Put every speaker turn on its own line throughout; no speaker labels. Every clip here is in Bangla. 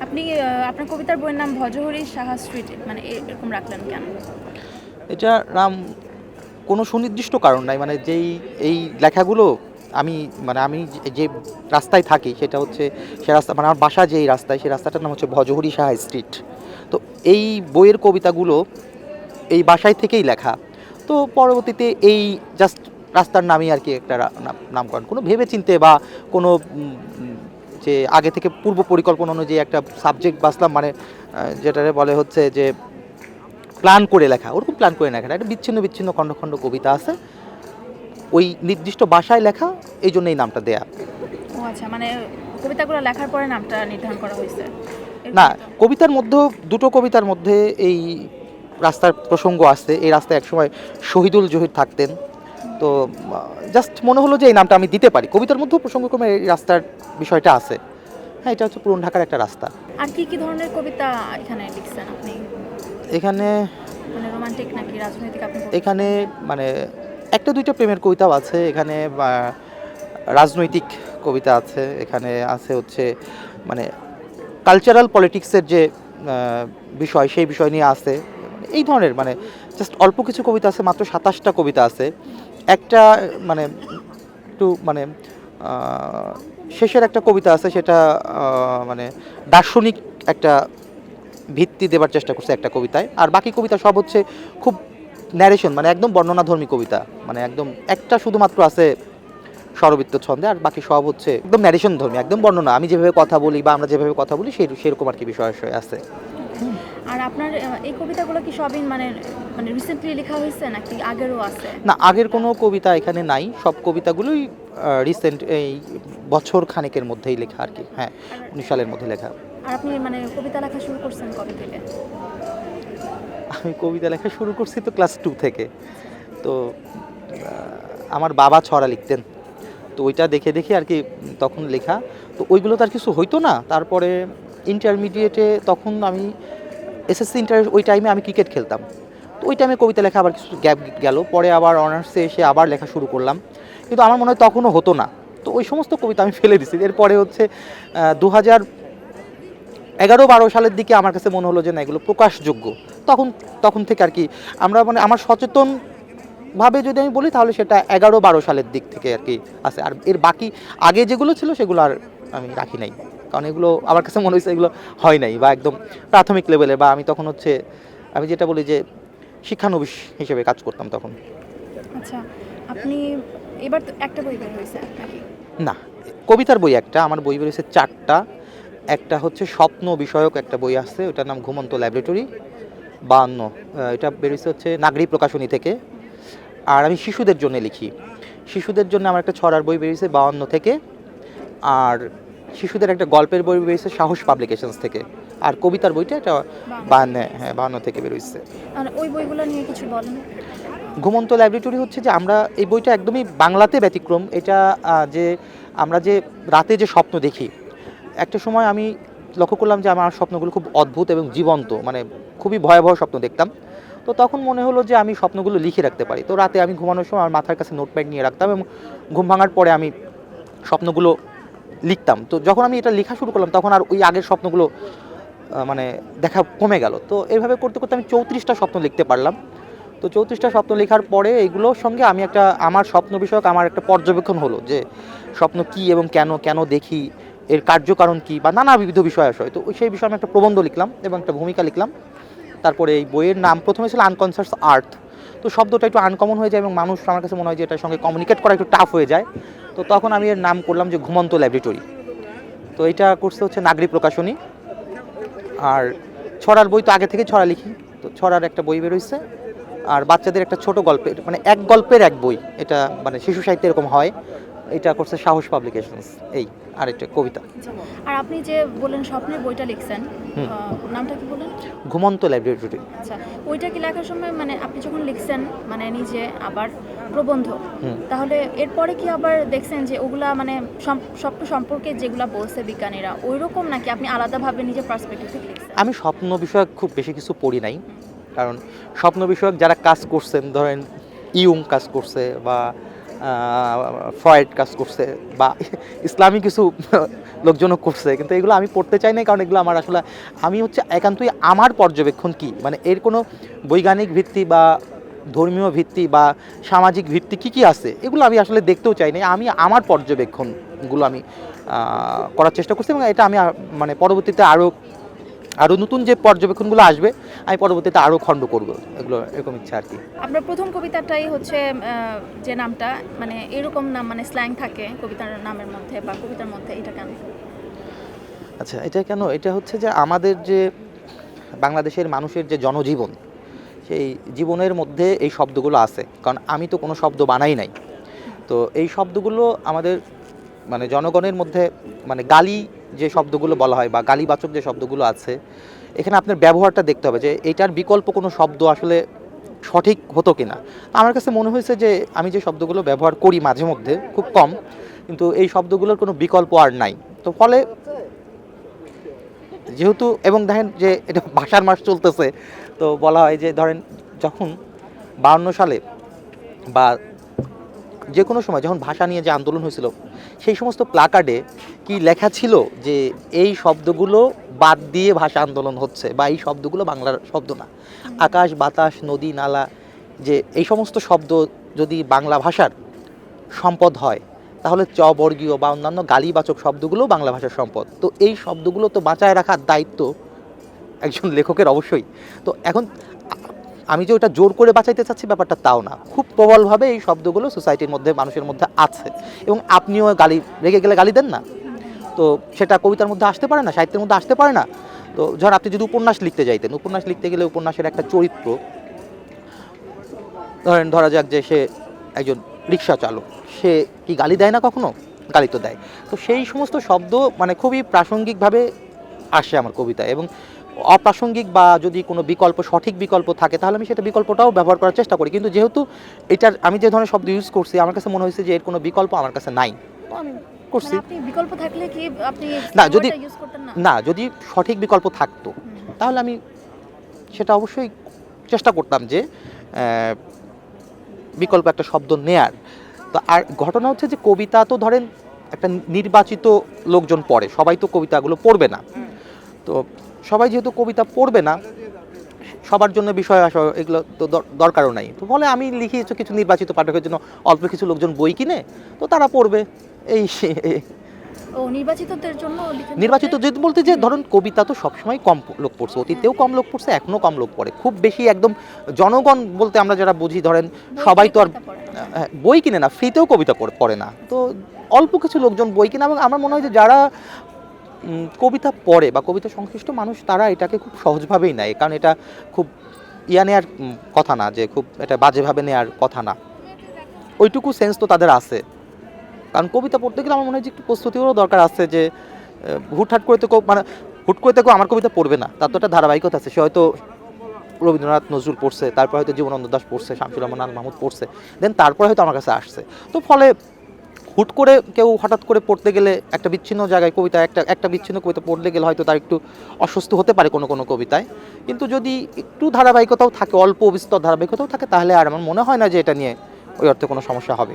আপনি আপনার কবিতার বইয়ের নাম ভজহরি সাহা স্ট্রিট, মানে এরকম রাখলেন কেন?
এটা নাম কোনো সুনির্দিষ্ট কারণ নাই, মানে এই লেখাগুলো আমি আমি যে রাস্তায় থাকি সেটা হচ্ছে সে রাস্তা, মানে আমার বাসা যেই রাস্তায়, সেই রাস্তাটার নাম হচ্ছে ভজহরি সাহা স্ট্রিট। তো এই বইয়ের কবিতাগুলো এই বাসায় থেকেই লেখা। তো পরবর্তীতে এই জাস্ট রাস্তার নামই আর কি একটা নামকরণ, কোনো ভেবে চিন্তে বা কোনো যে আগে থেকে পূর্ব পরিকল্পনা অনুযায়ী একটা সাবজেক্ট বাছলাম, মানে যেটারে বলে হচ্ছে যে প্ল্যান করে লেখা, ওরকম প্ল্যান করে লেখা না। একটা বিচ্ছিন্ন বিচ্ছিন্ন খণ্ড খণ্ড কবিতা আছে, ওই নির্দিষ্ট ভাষায় লেখা, এই জন্য এই নামটা দেয়া।
ও আচ্ছা, মানে কবিতাগুলো লেখার পরে নামটা নির্ধারণ করা হয়েছে
না,
এরকম তো?
কবিতার মধ্যেও দুটো কবিতার মধ্যে এই রাস্তার প্রসঙ্গ আছে। এই রাস্তায় একসময় শহীদুল জহির থাকতেন। তো জাস্ট মনে হলো যে এই নামটা আমি দিতে পারি। কবিতার মধ্যেও প্রসঙ্গক্রমে এই রাস্তার বিষয়টা আছে। হ্যাঁ, এটা হচ্ছে পুরান ঢাকার একটা রাস্তা।
আর কি কি ধরনের কবিতা এখানে লিখছেন আপনি?
এখানে
মানে রোমান্টিক নাকি রাজনৈতিক আপনি
এখানে মানে একটা দুইটা প্রেমের কবিতাও আছে এখানে, রাজনৈতিক কবিতা আছে এখানে, আছে হচ্ছে মানে কালচারাল পলিটিক্সের যে বিষয়, সেই বিষয় নিয়ে আছে। এই ধরনের মানে জাস্ট অল্প কিছু কবিতা আছে, মাত্র ২৭টা কবিতা আছে। একটা মানে একটু মানে শেষের একটা কবিতা আছে, সেটা মানে দার্শনিক একটা ভিত্তি দেবার চেষ্টা করছে একটা কবিতায়। আর বাকি কবিতা সব হচ্ছে খুব ন্যারেশন, মানে একদম বর্ণনাধর্মী কবিতা। মানে একদম একটা শুধুমাত্র আছে স্বরবৃত্ত ছন্দে, আর বাকি সব হচ্ছে একদম ন্যারেশন ধর্মী, একদম বর্ণনা। আমি যেভাবে কথা বলি বা আমরা যেভাবে কথা বলি সেরকম আর কি বিষয় আছে।
আর আপনার এই কবিতাগুলো কি সবই মানে মানে রিসেন্টলি লেখা হয়েছে নাকি আগেরও আছে?
না, আগের কোনো কবিতা এখানে নাই, সব কবিতাগুলোই রিসেন্ট, এই বছর খানেকের মধ্যেই লেখা আর কি। হ্যাঁ,
আর
19 সালের মধ্যে লেখা।
আর আপনি মানে কবিতা লেখা শুরু করছেন কবে থেকে?
আমি কবিতা লেখা শুরু করছি তো ক্লাস 2 থেকে। তো আমার বাবা ছড়া লিখতেন, তো ওইটা দেখে দেখে আর কি তখন লেখা। তো ওইগুলো তো আর কিছু হইতো না। তারপরে ইন্টারমিডিয়েটে তখন আমি এসএসসি ইন্টার, ওই টাইমে আমি ক্রিকেট খেলতাম। তো ওই টাইমে কবিতা লেখা আবার কিছু গ্যাপ গেল, পরে আবার অনার্সে এসে আবার লেখা শুরু করলাম, কিন্তু আমার মনে হয় তখনও হতো না। তো ওই সমস্ত কবিতা আমি ফেলে দিছি। এরপরে হচ্ছে 2011-12 সালের দিকে আমার কাছে মনে হলো যে না, এগুলো প্রকাশযোগ্য। তখন তখন থেকে আর কি আমরা মানে আমার সচেতন ভাবে যদি আমি বলি তাহলে সেটা 11-12 সালের দিক থেকে আর কি আছে। আর এর বাকি আগে যেগুলো ছিল সেগুলো আর আমি রাখি নাই, কারণ এগুলো আমার কাছে মনে হয়েছে এগুলো হয় নাই, বা একদম প্রাথমিক লেভেলে, বা আমি তখন হচ্ছে আমি যেটা বলি যে শিক্ষানবিশ হিসেবে কাজ করতাম তখন।
আচ্ছা, আপনি এবার তো একটা বই বের হয়েছে নাকি?
না, কবিতার বই একটা, আমার বই বেরিয়েছে 4টা। একটা হচ্ছে স্বপ্ন বিষয়ক একটা বই আছে, ওটার নাম ঘুমন্ত ল্যাবরেটরি 52, এটা বেরিয়েছে হচ্ছে নাগরিক প্রকাশনী থেকে। আর আমি শিশুদের জন্য লিখি, শিশুদের জন্য আমার একটা ছড়ার বই বেরিয়েছে 52 থেকে। আর শিশুদের একটা গল্পের বই বেরিয়েছে সাহস পাবলিকেশনস থেকে। আর কবিতার বইটা এটা 52, হ্যাঁ 52 থেকে বেরিয়েছে।
আর ওই বইগুলো নিয়ে কিছু বলেন।
ঘুমন্ত ল্যাবরেটরি হচ্ছে যে আমরা এই বইটা একদমই বাংলাতে ব্যতিক্রম। এটা যে আমরা যে রাতে যে স্বপ্ন দেখি, একটা সময় আমি লক্ষ্য করলাম যে আমার স্বপ্নগুলো খুব অদ্ভুত এবং জীবন্ত, মানে খুবই ভয়াবহ স্বপ্ন দেখতাম। তো তখন মনে হলো যে আমি স্বপ্নগুলো লিখে রাখতে পারি। তো রাতে আমি ঘুমানোর সময় আমার মাথার কাছে নোটপ্যাড নিয়ে রাখতাম এবং ঘুম ভাঙার পরে আমি স্বপ্নগুলো লিখতাম। তো যখন আমি এটা লেখা শুরু করলাম তখন আর ওই আগের স্বপ্নগুলো মানে দেখা কমে গেল। তো এইভাবে করতে করতে আমি 34টা স্বপ্ন লিখতে পারলাম। তো 34টা স্বপ্ন লেখার পরে এইগুলোর সঙ্গে আমি একটা আমার স্বপ্ন বিষয়ক আমার একটা পর্যবেক্ষণ হলো যে স্বপ্ন কী এবং কেন কেন দেখি, এর কার্যকারণ কী, বা নানাবিধ বিষয় আসয়। তো সেই বিষয়ে আমি একটা প্রবন্ধ লিখলাম এবং একটা ভূমিকা লিখলাম। তারপরে এই বইয়ের নাম প্রথমে ছিল আনকনসাস আর্থ। তো শব্দটা একটু আনকমন হয়ে যায় এবং মানুষ, আমার কাছে মনে হয় যে এটার সঙ্গে কমিউনিকেট করা একটু টাফ হয়ে যায়। তো তখন আমি এর নাম করলাম যে ঘুমন্ত ল্যাবরেটরি। তো এটা করছে হচ্ছে নাগরিক প্রকাশনী। আর ছড়ার বই তো আগে থেকে ছড়া লিখি, তো ছড়ার একটা বই বেরোইছে। আর বাচ্চাদের একটা ছোট গল্পের, মানে এক গল্পের এক বই, এটা মানে শিশু সাহিত্যে এরকম হয়, এটা করছে সাহস পাবলিকেশনস। এই আর একটা কবিতা।
আচ্ছা, আর আপনি যে বললেন স্বপ্নের বইটা লিখছেন,
হুম,
নামটা কি বললেন?
ঘুমন্ত ল্যাবরেটরি।
আচ্ছা, ওইটা কি লেখার সময় মানে আপনি যখন লিখছেন মানে নিজে আবার প্রবন্ধ,
হুম,
তাহলে এরপরে কি আবার দেখছেন যে ওগুলা মানে স্বপ্ন সম্পর্কে যেগুলা বলছে বিজ্ঞানীরা ওই রকম, নাকি আপনি আলাদাভাবে নিজের পার্সপেক্টিভ থেকে লিখছেন?
আমি স্বপ্ন বিষয়ক খুব বেশি কিছু পড়ি নাই, কারণ স্বপ্ন বিষয়ক যারা কাজ করছেন, ধরেন ইয়ুং কাজ করছে, বা ফ্রয়েড কাজ করছে, বা ইসলামী কিছু লোকজনও করছে, কিন্তু এগুলো আমি পড়তে চাই না, কারণ এগুলো আমার আসলে আমি হচ্ছে একান্তই আমার পর্যবেক্ষণ কি মানে এর কোনো বৈজ্ঞানিক ভিত্তি বা ধর্মীয় ভিত্তি বা সামাজিক ভিত্তি কী কী আছে এগুলো আমি আসলে দেখতেও চাই না। আমি আমার পর্যবেক্ষণগুলো আমি করার চেষ্টা করছি, এবং এটা আমি মানে পরবর্তীতে আরও আরও নতুন যে পর্যবেক্ষণগুলো আসবে আমি পরবর্তীতে আরও খণ্ড করব, এগুলো এরকম ইচ্ছা আর কি।
আপনার প্রথম কবিতাটাই হচ্ছে যে নামটা মানে এরকম নাম মানে স্ল্যাং থাকে কবিতার নামের মধ্যে বা কবিতার মধ্যে, এটা কেন?
আচ্ছা, এটা কেন? এটা হচ্ছে যে আমাদের যে বাংলাদেশের মানুষের যে জনজীবন, সেই জীবনের মধ্যে এই শব্দগুলো আছে, কারণ আমি তো কোনো শব্দ বানাই নাই। তো এই শব্দগুলো আমাদের মানে জনগণের মধ্যে মানে গালি যে শব্দগুলো বলা হয় বা গালিবাচক যে শব্দগুলো আছে, এখানে আপনার ব্যবহারটা দেখতে হবে যে এটার বিকল্প কোনো শব্দ আসলে সঠিক হতো কিনা। আমার কাছে মনে হয়েছে যে আমি যে শব্দগুলো ব্যবহার করি মাঝে মধ্যে, খুব কম, কিন্তু এই শব্দগুলোর কোনো বিকল্প আর নাই। তো ফলে যেহেতু, এবং দেখেন যে এটা ভাষার মাস চলতেছে, তো বলা হয় যে ধরেন যখন 52 সালে বা যে কোনো সময় যখন ভাষা নিয়ে যে আন্দোলন হয়েছিল, সেই সমস্ত প্লাকার্ডে কি লেখা ছিল যে এই শব্দগুলো বাদ দিয়ে ভাষা আন্দোলন হচ্ছে, বা এই শব্দগুলো বাংলার শব্দ না। আকাশ, বাতাস, নদী, নালা, যে এই সমস্ত শব্দ যদি বাংলা ভাষার সম্পদ হয়, তাহলে চ বর্গীয় বা অন্যান্য গালিবাচক শব্দগুলো বাংলা ভাষার সম্পদ। তো এই শব্দগুলো তো বাঁচায় রাখার দায়িত্ব একজন লেখকের অবশ্যই। তো এখন আমি যে ওটা জোর করে বাঁচাইতে চাচ্ছি ব্যাপারটা তাও না, খুব প্রবলভাবে এই শব্দগুলো সোসাইটির মধ্যে মানুষের মধ্যে আছে, এবং আপনিও গালি রেগে গেলে গালি দেন না, তো সেটা কবিতার মধ্যে আসতে পারে না, সাহিত্যের মধ্যে আসতে পারে না। তো ধর আপনি যদি উপন্যাস লিখতে যাইতেন, উপন্যাস লিখতে গেলে উপন্যাসের একটা চরিত্র ধরা যাক যে সে একজন রিক্সা চালক, সে কি গালি দেয় না কখনো? গালি তো দেয়। তো সেই সমস্ত শব্দ মানে খুবই প্রাসঙ্গিকভাবে আসে আমার কবিতায়, এবং অপ্রাসঙ্গিক বা যদি কোনো বিকল্প সঠিক বিকল্প থাকে তাহলে আমি সেটা বিকল্পটাও ব্যবহার করার চেষ্টা করি, কিন্তু যেহেতু এটার আমি যে ধরনের শব্দ ইউজ করছি আমার কাছে মনে হয়েছে যে এর কোনো বিকল্প আমার কাছে নাই, তো আমি করছি।
মানে আপনি বিকল্প থাকলে কি আপনি
না, যদি
ইউজ করতেন না?
না যদি সঠিক বিকল্প থাকতো তাহলে আমি সেটা অবশ্যই চেষ্টা করতাম যে বিকল্প একটা শব্দ নেয়ার। তো আর ঘটনা হচ্ছে যে কবিতা তো ধরেন একটা নির্বাচিত লোকজন পড়ে, সবাই তো কবিতাগুলো পড়বে না। তো সবাই যেহেতু কবিতা পড়বে না, সবার জন্য বিষয় আসা এগুলো তো দরকারও নাই। তো ফলে আমি লিখি কিছু নির্বাচিত পাঠকের জন্য, অল্প কিছু লোকজন বই কিনে, তো তারা পড়বে এই
ও নির্বাচিতদের জন্য লিখেন?
নির্বাচিত যদি বলতে যে ধরুন কবিতা তো সবসময় কম লোক পড়ছে, অতীতেও কম লোক পড়ছে, এখনও কম লোক পড়ে, খুব বেশি একদম জনগণ বলতে আমরা যারা বুঝি ধরেন সবাই তো আর বই কিনে না, ফ্রিতেও কবিতা পড়ে না। তো অল্প কিছু লোকজন বই কিনে, এবং আমার মনে হয় যে যারা কবিতা পড়ে বা কবিতা সংশ্লিষ্ট মানুষ তারা এটাকে খুব সহজভাবেই নেয়, কারণ এটা খুব নেয়ার কথা না, যে খুব এটা বাজেভাবে নেয়ার কথা না, ওইটুকু সেন্স তো তাদের আছে। কারণ কবিতা পড়তে গেলে আমার মনে হয় যে একটু প্রস্তুতিরও দরকার আছে, যে হুটহাট করে তো মানে হুট করে তো আমার কবিতা পড়বে না, তার তো একটা ধারাবাহিকতা আছে। সে হয়তো রবীন্দ্রনাথ নজরুল পড়ছে, তারপর হয়তো জীবনানন্দ দাশ পড়ছে, শামসুর রহমান আল মাহমুদ পড়ছে, দেন তারপরে হয়তো আমার কাছে আসছে। তো ফলে হুট করে কেউ হঠাৎ করে পড়তে গেলে একটা বিচ্ছিন্ন জায়গায় কবিতা একটা বিচ্ছিন্ন কবিতা পড়তে গেলে হয়তো তার একটু অস্বস্তি হতে পারে কোনো কোনো কবিতায়, কিন্তু যদি একটু ধারাবাহিকতাও থাকে, অল্প বিস্তর ধারাবাহিকতাও থাকে, তাহলে আর আমার মনে হয় না যে এটা নিয়ে ওই অর্থে কোনো সমস্যা হবে।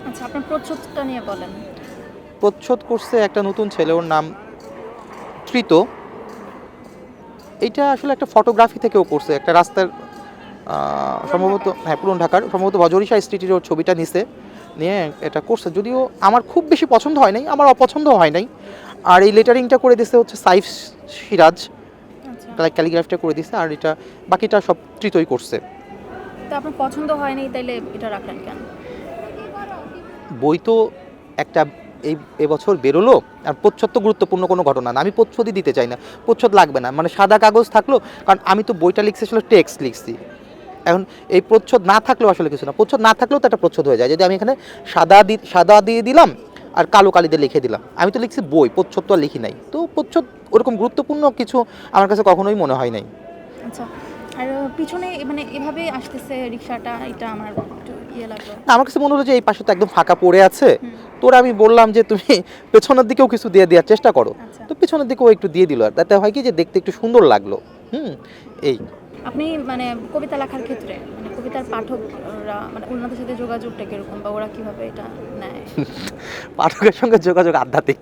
আচ্ছা, আপনার প্রচ্ছদটা নিয়ে বলেন।
প্রচ্ছদ করছে একটা নতুন ছেলে, ওর নাম তৃত। এইটা আসলে একটা ফটোগ্রাফি থেকেও করছে, একটা রাস্তার সম্ভবত, হ্যাঁ পুরনো ঢাকার, সম্ভবত বজরিশা স্ট্রিটের ওর ছবিটা নিয়ে এটা করছে। যদিও আমার খুব বেশি পছন্দ হয় নাই, আমার অপছন্দ হয় নাই। আর এই লেটারিংটা করে দিছে হচ্ছে সাইফ সিরাজ, ক্যালিগ্রাফিটা করে দিছে, আর এটা বাকিটা সব তৃতই করছে।
তো আপনার পছন্দ হয়নি তাইলে এটা রাখলেন কেন?
বই তো একটা এবছর বেরোলো, আর প্রচ্ছদ তো গুরুত্বপূর্ণ কোনো ঘটনা না, আমি প্রচ্ছদই দিতে চাই না, প্রচ্ছদ লাগবে না, মানে সাদা কাগজ থাকলো, কারণ আমি তো বইটা লিখছি আসলে টেক্সট লিখছি। এখন এই প্রচ্ছদ না থাকলেও আসলে কিছু না, প্রচ্ছদ না থাকলেও তো একটা প্রচ্ছদ হয়ে যায়। যদি আমি এখানে সাদা দিয়ে দিলাম আর কালো কালি দিয়ে লিখে দিলাম, আমি তো লিখছি বই, প্রচ্ছদ তো আর লিখি নাই। তো প্রচ্ছদ ওরকম গুরুত্বপূর্ণ কিছু আমার কাছে কখনোই মনে হয় নাই।
আচ্ছা, আর পিছনে মানে এভাবে আসতেছে রিক্সাটা, এটা আমার একটু লাগলো।
না, আমার কাছে মনে হলো যে এই পাশে তো একদম ফাঁকা পড়ে আছে, তোর আমি বললাম যে তুমি পেছনের দিকেও কিছু দিয়ে দেওয়ার চেষ্টা করো। তো পেছনের দিকেও একটু দিয়ে দিল, আর তাতে হয় কি যে দেখতে একটু সুন্দর লাগলো। এই
আপনি মানে কবিতা লেখার ক্ষেত্রে মানে কবিতার পাঠকরা মানে ওনাদের সাথে যোগাযোগটা কিরকম, বা ওরা কিভাবে এটা নেয়?
পাঠকের সঙ্গে যোগাযোগ আধ্যাত্মিক,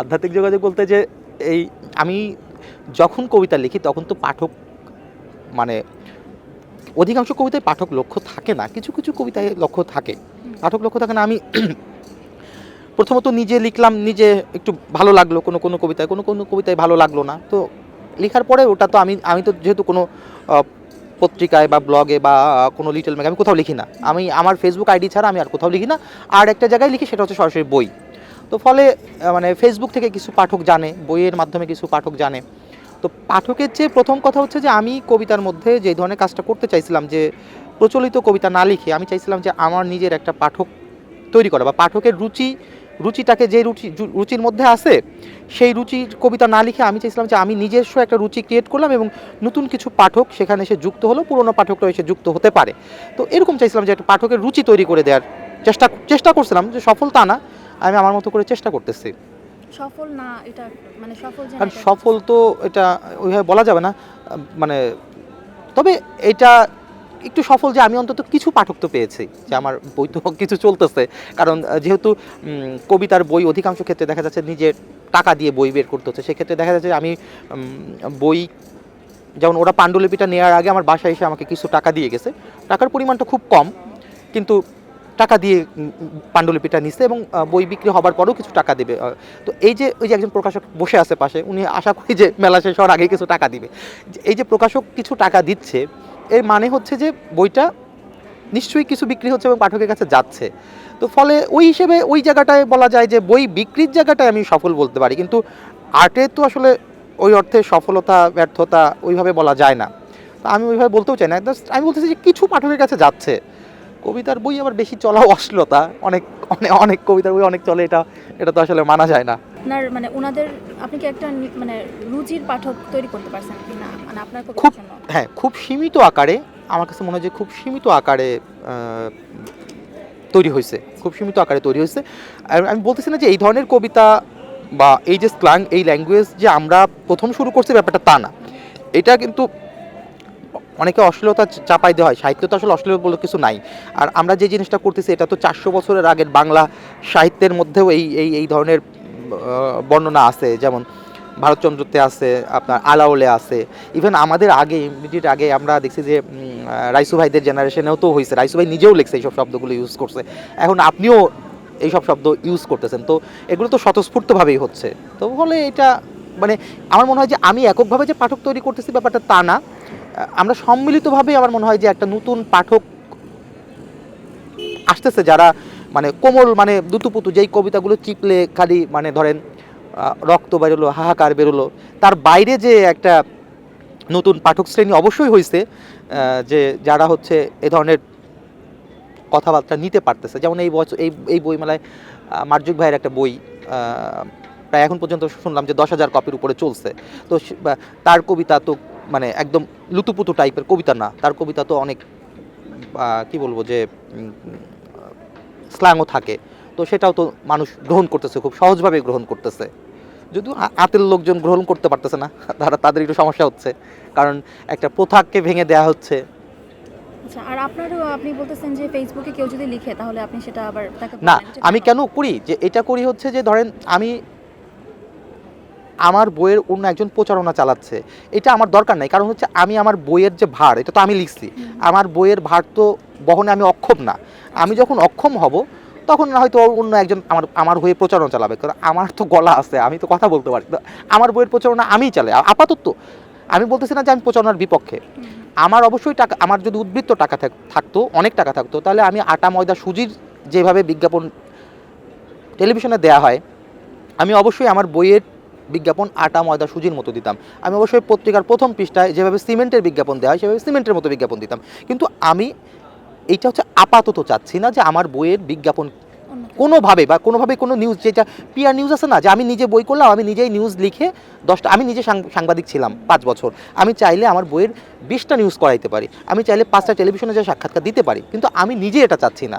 আধ্যাত্মিক যোগাযোগ বলতে যে এই আমি যখন কবিতা লিখি তখন তো পাঠক মানে অধিকাংশ কবিতায় পাঠক লক্ষ্য থাকে না, কিছু কিছু কবিতায় লক্ষ্য থাকে, পাঠক লক্ষ্য থাকে না। আমি প্রথমত নিজে লিখলাম, নিজে একটু ভালো লাগলো কোনো কোনো কবিতায়, কোনো কোনো কবিতায় ভালো লাগলো না, তো লেখার পরে ওটা তো আমি আমি তো যেহেতু কোনো পত্রিকায় বা ব্লগে বা কোনো লিটল ম্যাগ আমি কোথাও লিখি না, আমি আমার ফেসবুক আইডি ছাড়া আমি আর কোথাও লিখি না। আর একটা জায়গায় লিখি, সেটা হচ্ছে সরাসরি বই। তো ফলে মানে ফেসবুক থেকে কিছু পাঠক জানে, বইয়ের মাধ্যমে কিছু পাঠক জানে। তো পাঠকের চেয়ে প্রথম কথা হচ্ছে যে আমি কবিতার মধ্যে যে ধরনের কাজটা করতে চাইছিলাম, যে প্রচলিত কবিতা না লিখে আমি চাইছিলাম যে আমার নিজের একটা পাঠক তৈরি করা, বা পাঠকের রুচিটাকে যে রুচির মধ্যে আছে সেই রুচির কবিতা না লিখে আমি চাইছিলাম যে আমি নিজস্ব একটা রুচি ক্রিয়েট করলাম এবং নতুন কিছু পাঠক সেখানে এসে যুক্ত হলো, পুরনো পাঠকরা এসে যুক্ত হতে পারে। তো এরকম চাইছিলাম যে একটা পাঠকের রুচি তৈরি করে দেওয়ার চেষ্টা করছিলাম, যে সফল তা না, আমি আমার মতো করে চেষ্টা করতেছি।
সফল না এটা, মানে সফল যে না
কারণ
এটা
সফল তো এটা ওইভাবে বলা যাবে না, মানে তবে এটা একটু সফল যে আমি অন্তত কিছু পাঠক তো পেয়েছি, যে আমার বই তো কিছু চলতেছে। কারণ যেহেতু কবিতার বই অধিকাংশ ক্ষেত্রে দেখা যাচ্ছে নিজের টাকা দিয়ে বই বের করতে হচ্ছে, সেক্ষেত্রে দেখা যাচ্ছে আমি বই, যেমন ওরা পাণ্ডুলিপিটা নেওয়ার আগে আমার বাসায় এসে আমাকে কিছু টাকা দিয়ে গেছে, টাকার পরিমাণটা খুব কম, কিন্তু টাকা দিয়ে পাণ্ডুলিপিটা নিছে এবং বই বিক্রি হবার পরেও কিছু টাকা দেবে। তো এই যে ওই যে একজন প্রকাশক বসে আছে পাশে, উনি আশা করি যে মেলা শেষ হওয়ার আগে কিছু টাকা দিবে। এই যে প্রকাশক কিছু টাকা দিচ্ছে, এর মানে হচ্ছে যে বইটা নিশ্চয়ই কিছু বিক্রি হচ্ছে এবং পাঠকের কাছে যাচ্ছে। তো ফলে ওই হিসেবে ওই জায়গাটায় বলা যায় যে বই বিক্রির জায়গাটায় আমি সফল বলতে পারি, কিন্তু আর্টে তো আসলে ওই অর্থে সফলতা ব্যর্থতা ওইভাবে বলা যায় না। তো আমি ওইভাবে বলতেও চাই না, আমি বলতেছি যে কিছু পাঠকের কাছে যাচ্ছে। কবিতার বই আবার বেশি চলাও অশ্লীলতা, অনেক অনেক অনেক কবিতার বই অনেক চলে, এটা এটা তো আসলে মানা যায় না।
আপনার মানে ওনাদের, আপনি কি একটা মানে রুচির পাঠক তৈরি করতে পারছেন কি না, মানে আপনার
খুব
কবিতার জন্য?
হ্যাঁ, খুব সীমিত আকারে, আমার কাছে মনে হয় যে খুব সীমিত আকারে তৈরি হয়েছে, খুব সীমিত আকারে তৈরি হয়েছে। আর আমি বলতেছি না যে এই ধরনের কবিতা বা এই যে স্ল্যাং, এই ল্যাঙ্গুয়েজ যে আমরা প্রথম শুরু করছি ব্যাপারটা তা না। এটা কিন্তু অনেকে অশ্লীলতা চাপাই দেওয়া হয়, সাহিত্য তো আসলে অশ্লীল বলে কিছু নাই। আর আমরা যে জিনিসটা করতেছি এটা তো 400 বছরের আগের বাংলা সাহিত্যের মধ্যেও এই এই এই ধরনের বর্ণনা আছে, যেমন ভারতচন্দ্রতে আছে, আপনার আলাওলে আছে, ইভেন আমাদের আগে ইমিডিয়েট আগে আমরা দেখছি যে রাইসু ভাইদের জেনারেশনেও তো হয়েছে, রাইসু ভাই নিজেও লিখছে এইসব শব্দগুলো ইউজ করছে, এখন আপনিও এইসব শব্দ ইউজ করতেছেন, তো এগুলো তো স্বতঃস্ফূর্তভাবেই হচ্ছে। তো ফলে এটা মানে আমার মনে হয় যে আমি এককভাবে যে পাঠক তৈরি করতেছি ব্যাপারটা তা না, আমরা সম্মিলিতভাবে আমার মনে হয় যে একটা নতুন পাঠক আসতেছে, যারা মানে কোমল, মানে দুতুপুতু যেই কবিতাগুলো চিপলে খালি মানে ধরেন রক্ত বেরোলো, হাহাকার বেরোলো, তার বাইরে যে একটা নতুন পাঠক শ্রেণী অবশ্যই হয়েছে, যে যারা হচ্ছে এ ধরনের কথাবার্তা নিতে পারতেছে। যেমন এই বছর এই বইমেলায় মার্জুক ভাইয়ের একটা বই প্রায় এখন পর্যন্ত শুনলাম যে 10,000 কপির উপরে চলছে। তো তার কবিতা তো মানে একদম লুতুপুতু টাইপের কবিতা না, তার কবিতা তো অনেক কি বলবো যে স্ল্যাংও থাকে, তো সেটাও তো মানুষ গ্রহণ করতেছে, খুব সহজভাবে গ্রহণ করতেছে। যদিও আতের লোকজন গ্রহণ করতে পারতেছে না, তাদের একটু সমস্যা হচ্ছে, কারণ একটা প্রথাকে ভেঙে দেওয়া হচ্ছে।
আচ্ছা, আর আপনারও আপনি বলতেছেন যে ফেসবুকে কেউ যদি লিখে তাহলে আপনি সেটা আবার তাকে
না,
বলেন যে
আমি কেন করি, যে এটা করি হচ্ছে যে ধরেন আমি আমার বইয়ের অন্য একজন প্রচারণা চালাচ্ছে, এটা আমার দরকার নাই। কারণ হচ্ছে আমি আমার বইয়ের যে ভার, এটা তো আমি লিখছি, আমার বইয়ের ভার তো বহনে আমি অক্ষম না। আমি যখন অক্ষম হব তখন না হয়তো অন্য একজন আমার হয়ে প্রচারণা চালাবে, কারণ আমার তো গলা আছে, আমি তো কথা বলতে পারি, আমার বইয়ের প্রচারণা আমিই চালাই আপাতত। আমি বলতেছি না যে আমি প্রচারণার বিপক্ষে, আমার অবশ্যই টাকা, আমার যদি উদ্বৃত্ত টাকা থাকতো, অনেক টাকা থাকতো, তাহলে আমি আটা ময়দা সুজির যেভাবে বিজ্ঞাপন টেলিভিশনে দেয়া হয়, আমি অবশ্যই আমার বইয়ের বিজ্ঞাপন আটা ময়দা সুজির মতো দিতাম। আমি অবশ্যই পত্রিকার প্রথম পৃষ্ঠায় যেভাবে সিমেন্টের বিজ্ঞাপন দেওয়া হয় সেভাবে সিমেন্টের মতো বিজ্ঞাপন দিতাম। কিন্তু আমি এইটা হচ্ছে আপাতত চাচ্ছি না যে আমার বইয়ের বিজ্ঞাপন কোনোভাবে কোনো নিউজ, যেটা পিআর নিউজ আছে না, যে আমি নিজে বই করলাম, আমি নিজেই নিউজ লিখে 10টা, আমি নিজে সাংবাদিক ছিলাম 5 বছর, আমি চাইলে আমার বইয়ের 20টা নিউজ করাইতে পারি, আমি চাইলে 5টা টেলিভিশনে যে সাক্ষাৎকার দিতে পারি, কিন্তু আমি নিজে এটা চাচ্ছি না।